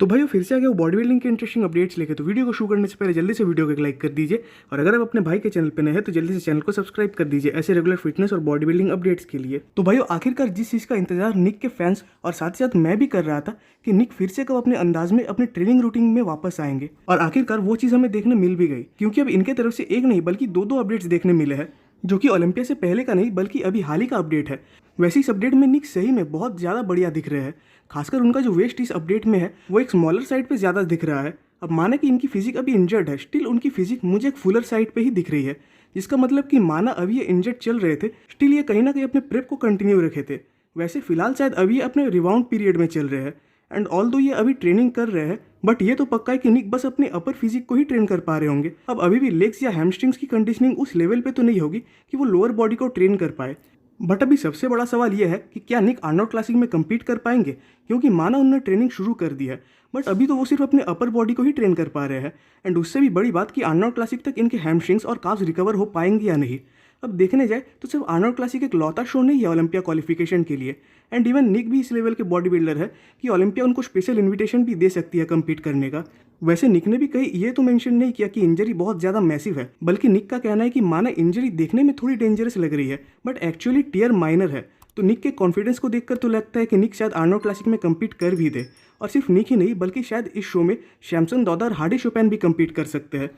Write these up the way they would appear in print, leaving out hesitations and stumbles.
तो भाई फिर से आ गया वो बॉडी बिल्डिंग के इंटरेस्टिंग अपडेट्स लेके। तो वीडियो को शुरू करने से पहले जल्दी से वीडियो को एक लाइक कर दीजिए, और अगर आप अपने भाई के चैनल पे नए हैं तो जल्दी से चैनल को सब्सक्राइब कर दीजिए ऐसे रेगुलर फिटनेस और बॉडी बिल्डिंग अपडेट्स के लिए। तो भाई आखिरकार जिस चीज़ का इंतजार निक के फैंस और साथ ही साथ मैं भी कर रहा था कि निक फिर से कब अपने अंदाज में अपने ट्रेनिंग रूटीन में वापस आएंगे, और आखिरकार वो चीज़ हमें देखने मिल भी गई, क्योंकि अब इनके तरफ से एक नहीं बल्कि दो अपडेट्स देखने मिले हैं, जो कि ओलंपिया से पहले का नहीं बल्कि अभी हाल ही का अपडेट है। वैसे इस अपडेट में निक सही में बहुत ज़्यादा बढ़िया दिख रहे हैं। खासकर उनका जो वेस्ट इस अपडेट में है वो एक स्मॉलर साइड पे ज़्यादा दिख रहा है। अब माना कि इनकी फिजिक अभी इंजर्ड है, स्टिल उनकी फिजिक मुझे एक फुलर साइड पे ही दिख रही है, जिसका मतलब कि माना अभी ये इंजर्ड चल रहे थे, स्टिल ये कहीं ना कहीं अपने प्रेप को कंटिन्यू रखे थे। वैसे फिलहाल शायद अभी ये अपने रिबाउंड पीरियड में चल रहे हैं, एंड ऑल दो ये अभी ट्रेनिंग कर रहे हैं, बट ये तो पक्का है कि निक बस अपने अपर फिजिक को ही ट्रेन कर पा रहे होंगे। अब अभी भी लेग्स या हैमस्ट्रिंग्स की कंडीशनिंग उस लेवल पे तो नहीं होगी कि वो लोअर बॉडी को ट्रेन कर पाए। बट अभी सबसे बड़ा सवाल यह है कि क्या निक आर्नोल्ड क्लासिक में कम्पीट कर पाएंगे, क्योंकि माना उन्होंने ट्रेनिंग शुरू कर दी है, बट अभी तो वो सिर्फ अपने अपर बॉडी को ही ट्रेन कर पा रहे हैं। एंड उससे भी बड़ी बात कि आर्नोल्ड क्लासिक तक इनके हैमस्ट्रिंग्स और काफ्स रिकवर हो पाएंगे या नहीं। अब देखने जाए तो सिर्फ आर्नोल्ड क्लासिक एक लौता शो नहीं है ओलंपिया क्वालिफिकेशन के लिए, एंड इवन निक भी इस लेवल के बॉडी बिल्डर है कि ओलंपिया उनको स्पेशल इन्विटेशन भी दे सकती है कम्पीट करने का। वैसे निक ने भी कहीं ये तो मेंशन नहीं किया कि इंजरी बहुत ज़्यादा मैसिव है, बल्कि निक का कहना है कि माना इंजरी देखने में थोड़ी डेंजरस लग रही है बट एक्चुअली टियर माइनर है। तो निक के कॉन्फिडेंस को देखकर तो लगता है कि निक शायद आर्नोल्ड क्लासिक में कम्पीट कर भी दे, और सिर्फ निक ही नहीं बल्कि शायद इस शो में शैमसन दादा और हार्डी शोपैन भी कम्पीट कर सकते हैं।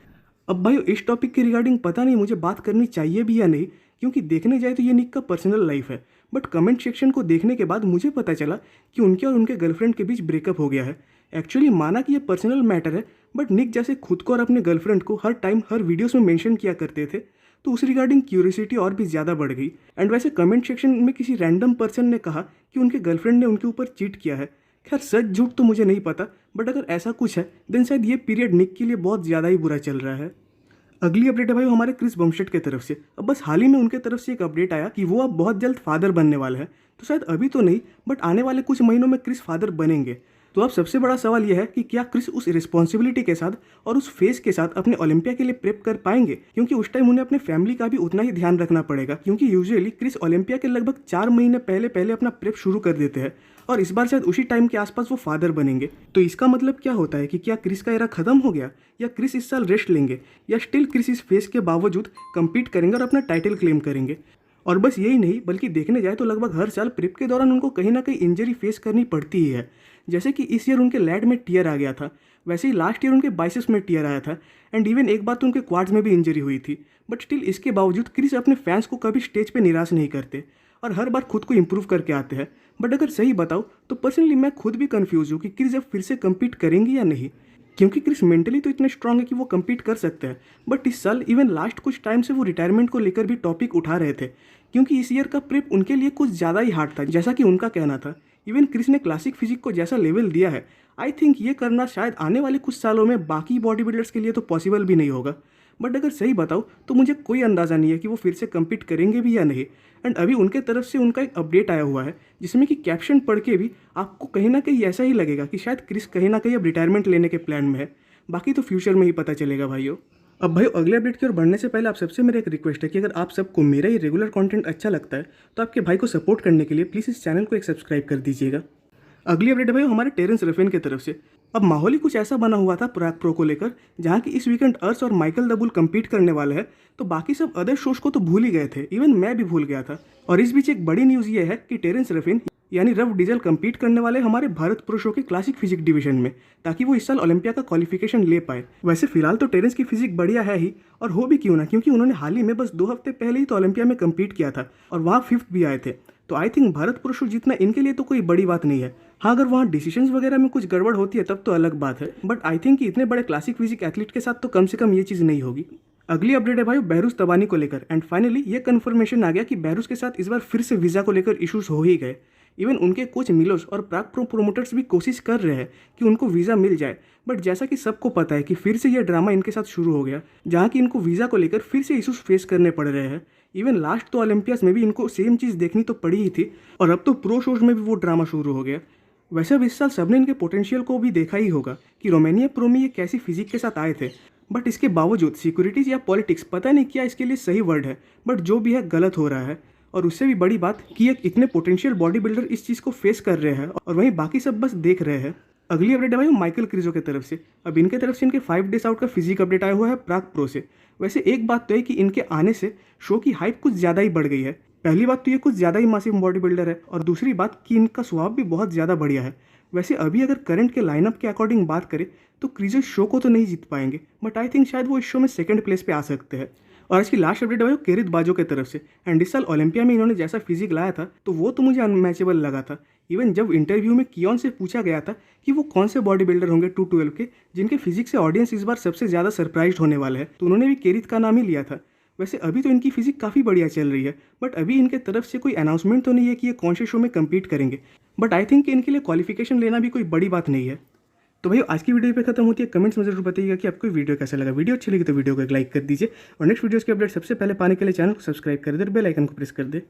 अब भाई इस टॉपिक के रिगार्डिंग पता नहीं मुझे बात करनी चाहिए भी या नहीं, क्योंकि देखने जाए तो ये निक का पर्सनल लाइफ है, बट कमेंट सेक्शन को देखने के बाद मुझे पता चला कि उनके और उनके गर्लफ्रेंड के बीच ब्रेकअप हो गया है। एक्चुअली माना कि ये पर्सनल मैटर है, बट निक जैसे खुद को और अपने गर्लफ्रेंड को हर टाइम हर वीडियोस में मेंशन किया करते थे, तो उस रिगार्डिंग क्यूरियोसिटी और भी ज़्यादा बढ़ गई। एंड वैसे कमेंट सेक्शन में किसी रैंडम पर्सन ने कहा कि उनके गर्लफ्रेंड ने उनके ऊपर चीट किया है। खैर सच झूठ तो मुझे नहीं पता, बट अगर ऐसा कुछ है देन शायद ये पीरियड निक के लिए बहुत ज़्यादा ही बुरा चल रहा है। अगली अपडेट है भाई हमारे क्रिस बमस्टेड की तरफ से। अब बस हाल ही में उनके तरफ से एक अपडेट आया कि वो अब बहुत जल्द फादर बनने वाले हैं। तो शायद अभी तो नहीं बट आने वाले कुछ महीनों में क्रिस फादर बनेंगे। तो अब सबसे बड़ा सवाल यह है कि क्या क्रिस उस रिस्पॉन्सिबिलिटी के साथ और उस फेस के साथ अपने ओलंपिया के लिए प्रेप कर पाएंगे, क्योंकि उस टाइम उन्हें अपने फैमिली का भी उतना ही ध्यान रखना पड़ेगा, क्योंकि यूजुअली क्रिस ओलंपिया के लगभग 4 महीने पहले पहले अपना प्रेप शुरू कर देते हैं, और इस बार शायद उसी टाइम के आसपास वो फादर बनेंगे। तो इसका मतलब क्या होता है कि क्या क्रिस का एरा खत्म हो गया, या क्रिस इस साल रेस्ट लेंगे, या स्टिल क्रिस इस फेस के बावजूद कम्पीट करेंगे और अपना टाइटल क्लेम करेंगे। और बस यही नहीं बल्कि देखने जाए तो लगभग हर साल प्रेप के दौरान उनको कहीं ना कहीं इंजरी फेस करनी पड़ती ही है। जैसे कि इस ईयर उनके लैड में टीयर आ गया था, वैसे ही लास्ट ईयर उनके बाइसेप्स में टीयर आया था, एंड इवन एक बार तो उनके क्वाड्स में भी इंजरी हुई थी। बट स्टिल इसके बावजूद क्रिस अपने फैंस को कभी स्टेज पे निराश नहीं करते और हर बार खुद को इम्प्रूव करके आते हैं। बट अगर सही बताऊँ तो पर्सनली मैं खुद भी कंफ्यूज हूँ कि क्रिस अब फिर से कम्पीट करेंगे या नहीं, क्योंकि क्रिस मेंटली तो इतने स्ट्रांग है कि वो कम्पीट कर सकते हैं। बट इस साल इवन लास्ट कुछ टाइम से वो रिटायरमेंट को लेकर भी टॉपिक उठा रहे थे, क्योंकि इस ईयर का प्रेप उनके लिए कुछ ज़्यादा ही हार्ड था, जैसा कि उनका कहना था। इवन क्रिस ने क्लासिक फिजिक को जैसा लेवल दिया है, आई थिंक ये करना शायद आने वाले कुछ सालों में बाकी बॉडी बिल्डर्स के लिए तो पॉसिबल भी नहीं होगा। बट अगर सही बताऊँ तो मुझे कोई अंदाज़ा नहीं है कि वो फिर से कम्पीट करेंगे भी या नहीं। एंड अभी उनके तरफ से उनका एक अपडेट आया हुआ है, जिसमें कि कैप्शन पढ़ के भी आपको कहीं ना कहीं ऐसा ही लगेगा कि शायद क्रिस कहीं ना कहीं अब रिटायरमेंट लेने के प्लान में है। बाकी तो फ्यूचर में ही पता चलेगा भाइयों। अब भाई अगले अपडेट की ओर बढ़ने से पहले आप सबसे मेरा एक रिक्वेस्ट है कि अगर आप सबको मेरा ये रेगुलर कंटेंट अच्छा लगता है तो आपके भाई को सपोर्ट करने के लिए प्लीज़ इस चैनल को एक सब्सक्राइब कर दीजिएगा। अगली अपडेट है भाई हमारे टेरेंस रफेन की तरफ से। अब माहौल ही कुछ ऐसा बना हुआ था प्राग प्रो को लेकर, जहाँ की इस वीकेंड अर्श और माइकल दबुल कम्पीट करने वाले हैं, तो बाकी सब अदर शोज को तो भूल ही गए थे, इवन मैं भी भूल गया था। और इस बीच एक बड़ी न्यूज़ ये है कि टेरेंस रफेन यानी रफ डीजल कम्पीट करने वाले हमारे भारत पुरुषों के क्लासिक फिजिक डिवीजन में, ताकि वो इस साल ओलंपिया का क्वालिफिकेशन ले पाए। वैसे फिलहाल तो टेरेंस की फिजिक बढ़िया है ही, और हो भी क्यों ना, क्योंकि उन्होंने हाल ही में बस 2 हफ्ते पहले ही तो ओलंपिया में कम्पीट किया था और वहाँ 5th भी आए थे। तो आई थिंक भारत पुरुषों जीतना इनके लिए तो कोई बड़ी बात नहीं है। हाँ, अगर वहाँ डिसीजंस वगैरह में कुछ गड़बड़ होती है तब तो अलग बात है, बट आई थिंक कि इतने बड़े क्लासिक फिजिक एथलीट के साथ तो कम से कम ये चीज़ नहीं होगी। अगली अपडेट है भाई बहरूस तबानी को लेकर, एंड फाइनली ये कंफर्मेशन आ गया कि बहरूस के साथ इस बार फिर से वीज़ा को लेकर इश्यूज हो ही गए। इवन उनके कोच मिलोस और प्राग प्रो प्रोमोटर्स भी कोशिश कर रहे हैं कि उनको वीज़ा मिल जाए, बट जैसा कि सबको पता है कि फिर से यह ड्रामा इनके साथ शुरू हो गया, जहाँ कि इनको वीज़ा को लेकर फिर से इश्यूज फेस करने पड़ रहे हैं। इवन लास्ट तो ओलंपियास में भी इनको सेम चीज़ देखनी तो पड़ी ही थी, और अब तो प्रो शोज में भी वो ड्रामा शुरू हो गया। वैसे अब इस साल सबने इनके पोटेंशियल को भी देखा ही होगा कि रोमानिया प्रो में ये कैसी फिजिक के साथ आए थे, बट इसके बावजूद सिक्योरिटीज़ या पॉलिटिक्स, पता नहीं क्या इसके लिए सही वर्ड है, बट जो भी है गलत हो रहा है। और उससे भी बड़ी बात कि एक इतने पोटेंशियल बॉडी बिल्डर इस चीज़ को फेस कर रहे हैं और वहीं बाकी सब बस देख रहे हैं। अगली अपडेट है भाई माइकल क्रिजो की तरफ से। अब इनके तरफ से इनके 5 डेज आउट का फिजिक अपडेट आया हुआ है प्राग प्रो से। वैसे एक बात तो है कि इनके आने से शो की हाइप कुछ ज़्यादा ही बढ़ गई है। पहली बात तो ये कुछ ज़्यादा ही मासिव बॉडी बिल्डर है, और दूसरी बात कि इनका स्वभाव भी बहुत ज़्यादा बढ़िया है। वैसे अभी अगर करंट के लाइनअप के अकॉर्डिंग बात करें तो क्रिजो शो को तो नहीं जीत पाएंगे, बट आई थिंक शायद वो इस शो में सेकंड प्लेस पे आ सकते हैं। और आज की लास्ट अपडेट है वो केरित बाजो की तरफ से। एंड इस साल ओलंपिया में इन्होंने जैसा फिजिक लाया था तो वो तो मुझे अनमैचेबल लगा था। इवन जब इंटरव्यू में कियोन से पूछा गया था कि वो कौन से बॉडी बिल्डर होंगे 212 के जिनके फिजिक से ऑडियंस इस बार सबसे ज़्यादा सरप्राइज होने वाले हैं, तो उन्होंने भी केरित का नाम ही लिया था। वैसे अभी तो इनकी फिजिक काफ़ी बढ़िया चल रही है, बट अभी इनके तरफ से कोई अनाउंसमेंट तो नहीं है कि ये कौन से शो में कम्पीट करेंगे। बट आई थिंक कि इनके लिए क्वालिफिकेशन लेना भी कोई बड़ी बात नहीं है। तो भाई आज की वीडियो पे खत्म होती है। कमेंट्स में जरूर बताइएगा कि आपको वीडियो कैसा लगा। वीडियो अच्छी लगी तो वीडियो को एक लाइक कर दीजिए, और नेक्स्ट वीडियोस के अपडेट सबसे पहले पाने के लिए चैनल को सब्सक्राइब कर दे और बेल आइकन को प्रेस कर दे।